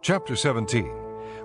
Chapter 17.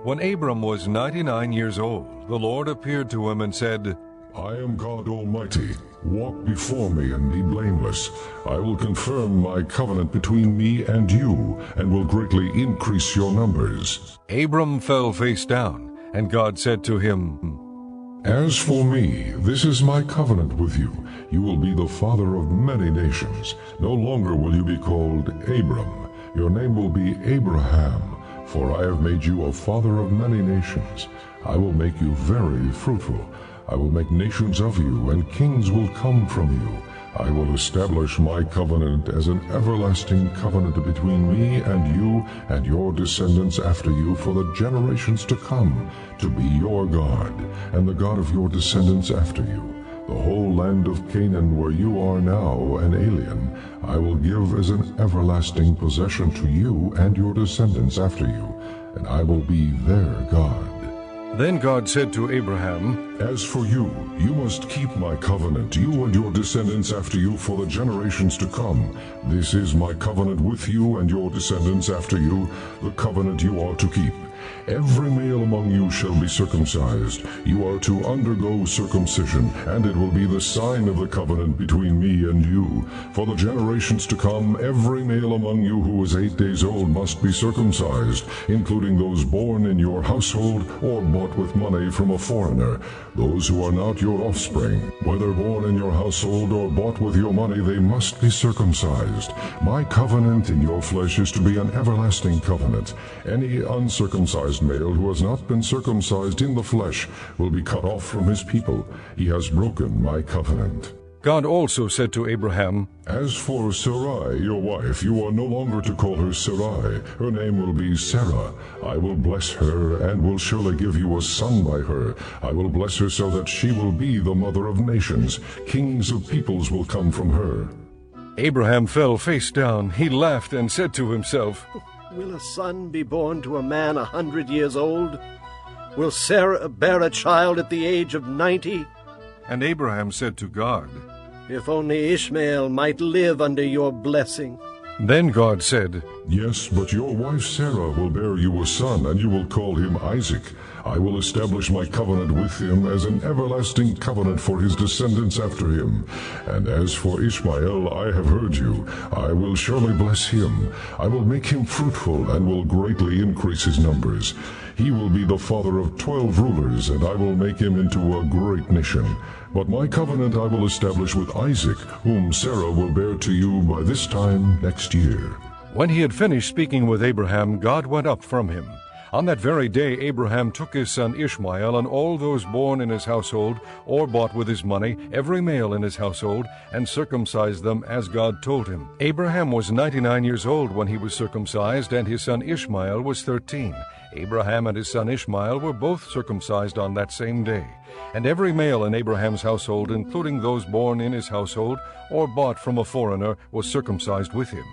When Abram was 99 years old, the Lord appeared to him and said, I am God Almighty. Walk before me and be blameless. I will confirm my covenant between me and you, and will greatly increase your numbers. Abram fell face down, and God said to him, As for me, this is my covenant with you. You will be the father of many nations. No longer will you be called Abram. Your name will be Abraham. For I have made you a father of many nations. I will make you very fruitful. I will make nations of you, and kings will come from you. I will establish my covenant as an everlasting covenant between me and you and your descendants after you for the generations to come, to be your God, and the God of your descendants after you. The whole land of Canaan, where you are now an alien, I will give as an everlasting possession to you and your descendants after you, and I will be their God. Then God said to Abraham, As for you, you must keep my covenant, you and your descendants after you for the generations to come. This is my covenant with you and your descendants after you, the covenant you are to keep. Every male among you shall be circumcised. You are to undergo circumcision, and it will be the sign of the covenant between me and you. For the generations to come, every male among you who is 8 days old must be circumcised, including those born in your household or bought with money from a foreigner. Those who are not your offspring, whether born in your household or bought with your money, they must be circumcised. My covenant in your flesh is to be an everlasting covenant. Any uncircumcised male who has not been circumcised in the flesh will be cut off from his people. He has broken my covenant. God also said to Abraham, As for Sarai, your wife, you are no longer to call her Sarai. Her name will be Sarah. I will bless her, and will surely give you a son by her. I will bless her so that she will be the mother of nations. Kings of peoples will come from her. Abraham fell face down. He laughed and said to himself, Will a son be born to a man 100 years old? Will Sarah bear a child at the age of 90? And Abraham said to God, If only Ishmael might live under your blessing. Then God said, Yes, but your wife Sarah will bear you a son, and you will call him Isaac. I will establish my covenant with him as an everlasting covenant for his descendants after him. And as for Ishmael, I have heard you. I will surely bless him. I will make him fruitful, and will greatly increase his numbers. He will be the father of 12 rulers, and I will make him into a great nation. But my covenant I will establish with Isaac, whom Sarah will bear to you by this time next year. When he had finished speaking with Abraham, God went up from him. On that very day Abraham took his son Ishmael and all those born in his household or bought with his money, every male in his household, and circumcised them as God told him. Abraham was 99 years old when he was circumcised, and his son Ishmael was 13. Abraham and his son Ishmael were both circumcised on that same day. And every male in Abraham's household, including those born in his household or bought from a foreigner, was circumcised with him.